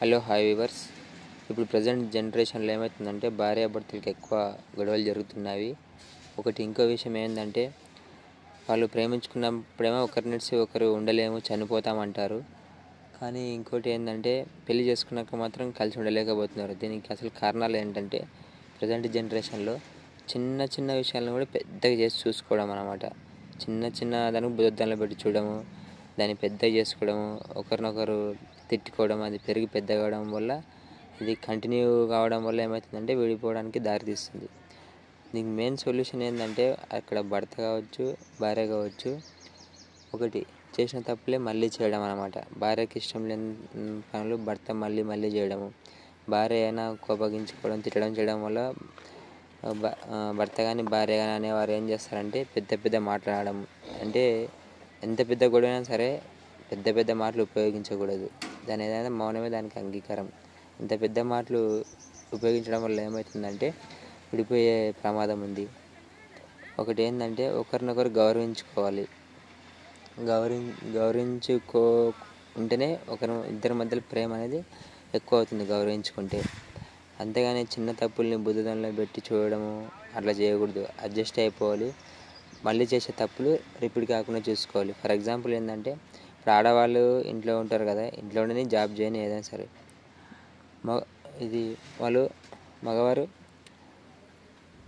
Hello hi viewers. ఇప్పుడు present జనరేషన్లో ఏమవుతుందంటే భార్యాభర్తలకు ఎక్కువ గొడవలు జరుగుతున్నవి. ఇంకో విషయం ఏంటంటే వాళ్ళు ప్రేమించుకున్నప్పుడేమో ఒకరి నుంచి ఒకరు ఉండలేము, చనిపోతామంటారు. కానీ ఇంకోటి ఏంటంటే పెళ్లి చేసుకున్నాక మాత్రం కలిసి ఉండలేకపోతున్నారు. దీనికి అసలు కారణాలు ఏంటంటే ప్రజెంట్ జనరేషన్లో చిన్న చిన్న విషయాలను కూడా పెద్దగా చేసి చూసుకోవడం అన్నమాట. చిన్న చిన్న దానికి బుద్ధులు పెట్టి చూడడము, దాన్ని పెద్దగా చేసుకోవడము, ఒకరినొకరు తిట్టుకోవడం, అది పెరిగి పెద్దగా అవడం వల్ల ఇది కంటిన్యూ కావడం వల్ల ఏమవుతుందంటే విడిపోవడానికి దారితీస్తుంది. దీనికి మెయిన్ సొల్యూషన్ ఏంటంటే అక్కడ భర్త కావచ్చు, భార్య కావచ్చు, చేసిన తప్పులే మళ్ళీ చేయడం అన్నమాట. భార్యకి ఇష్టం లేని పనులు భర్త మళ్ళీ మళ్ళీ చేయడము, భార్య అయినా కోపగించుకోవడం, తిట్టడం చేయడం వల్ల భర్త కానీ భార్య కానీ అనేవారు ఏం చేస్తారంటే పెద్ద పెద్ద మాట్లాడడం. అంటే ఎంత పెద్ద గొడవైనా సరే పెద్ద పెద్ద మాటలు ఉపయోగించకూడదు. దాని ఏదైనా మౌనమే దానికి అంగీకారం. ఇంత పెద్ద మాటలు ఉపయోగించడం వల్ల ఏమవుతుందంటే విడిపోయే ప్రమాదం ఉంది. ఏంటంటే ఒకరినొకరు గౌరవించుకోవాలి. గౌరవించుకో ఉంటేనే ఇద్దరి మధ్యలో ప్రేమ అనేది ఎక్కువ అవుతుంది గౌరవించుకుంటే. అంతేగాని చిన్న తప్పుల్ని బుద్ధుదంలో పెట్టి చూడడము అట్లా చేయకూడదు. అడ్జస్ట్ అయిపోవాలి. మళ్ళీ చేసే తప్పులు రిపీట్ కాకుండా చూసుకోవాలి. ఫర్ ఎగ్జాంపుల్ ఏంటంటే ఇప్పుడు ఆడవాళ్ళు ఇంట్లో ఉంటారు కదా, ఇంట్లోనే జాబ్ చేయని ఏదైనా సరే వాళ్ళు మగవారు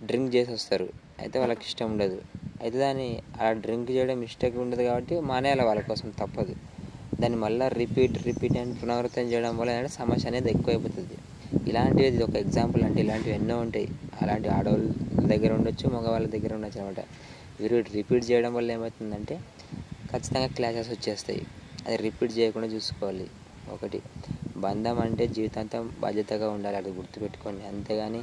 డ్రింక్ చేసి వస్తారు. అయితే వాళ్ళకి ఇష్టం ఉండదు. అయితే దాన్ని అలా డ్రింక్ చేయడం మిస్టేక్ ఉండదు కాబట్టి మానేయాలి, వాళ్ళ కోసం తప్పదు. దాన్ని మళ్ళీ రిపీట్ అండ్ పునరావృతం చేయడం వల్ల ఏంటంటే సమస్య అనేది ఎక్కువైపోతుంది. ఇలాంటివి ఇది ఒక ఎగ్జాంపుల్. అంటే ఇలాంటివి ఎన్నో ఉంటాయి. అలాంటి ఆడవాళ్ళ దగ్గర ఉండొచ్చు, మగవాళ్ళ దగ్గర ఉండొచ్చు అనమాట. వీరు రిపీట్ చేయడం వల్ల ఏమవుతుందంటే ఖచ్చితంగా క్లాషెస్ వచ్చేస్తాయి. అది రిపీట్ చేయకుండా చూసుకోవాలి. బంధం అంటే జీవితాంతం బాధ్యతగా ఉండాలి, అది గుర్తుపెట్టుకోండి. అంతేగాని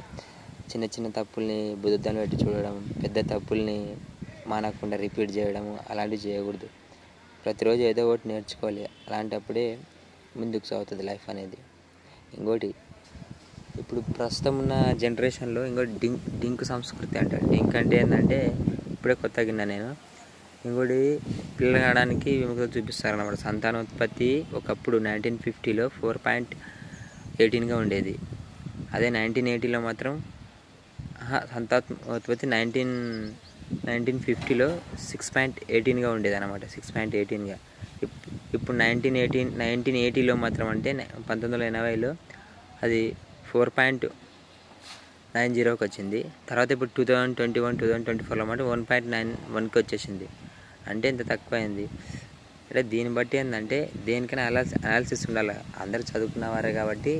చిన్న చిన్న తప్పుల్ని బుద్ధులను పెట్టి చూడడం, పెద్ద తప్పుల్ని మానకుండా రిపీట్ చేయడము అలాంటివి చేయకూడదు. ప్రతిరోజు ఏదో ఒకటి నేర్చుకోవాలి. అలాంటప్పుడే ముందుకు సాగుతుంది లైఫ్ అనేది. ఇప్పుడు ప్రస్తుతం ఉన్న జనరేషన్లో డింక్ సంస్కృతి అంటారు. డింక్ అంటే ఏంటంటే ఇప్పుడే కొత్తగా విన్నా నేను. పిల్లలు కావడానికి విముఖత చూపిస్తారన్నమాట. సంతానోత్పత్తి ఒకప్పుడు 1950లో 4.18గా ఉండేది. అదే 1980లో మాత్రం సంతానోత్పత్తి 1950లో 6.18గా ఉండేది అనమాట. 6.18గా. ఇప్పుడు 1980లో మాత్రం అంటే 1980లో అది 4.90కి వచ్చింది. తర్వాత ఇప్పుడు 2021-2024లో మాట 1.91కి వచ్చేసింది. అంటే ఇంత తక్కువైంది. అంటే దీన్ని బట్టి ఏంటంటే దేనికైనా అనాలిసిస్ ఉండాలి. అందరూ చదువుకున్నవారే కాబట్టి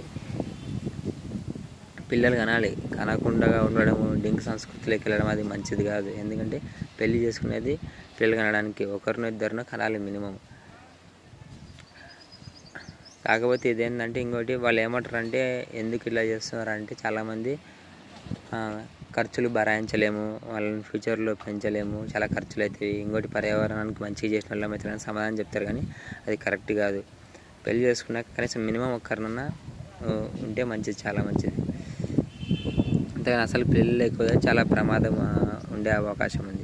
పిల్లలు కనకుండా ఉండడము, డింక్ సంస్కృతిలోకి వెళ్ళడం అది మంచిది కాదు. ఎందుకంటే పెళ్లి చేసుకునేది పిల్లలు కనడానికి, ఒకరినో ఇద్దరినో కనాలి మినిమం. కాకపోతే ఇదేంటంటే వాళ్ళు ఏమంటారంటే ఎందుకు ఇలా చేస్తున్నారంటే చాలామంది ఖర్చులు భరాయించలేము, వాళ్ళని ఫ్యూచర్లో పెంచలేము, చాలా ఖర్చులు అవుతాయి. పర్యావరణానికి మంచిగా చేసిన వాళ్ళం అవుతారని సమాధానం చెప్తారు. కానీ అది కరెక్ట్ కాదు. పెళ్లి చేసుకున్నాక కనీసం మినిమం ఒక్కరినన్నా ఉంటే మంచిది, చాలా మంచిది. అంతేగాని అసలు పెళ్ళి లేకపోతే చాలా ప్రమాదం ఉండే అవకాశం ఉంది.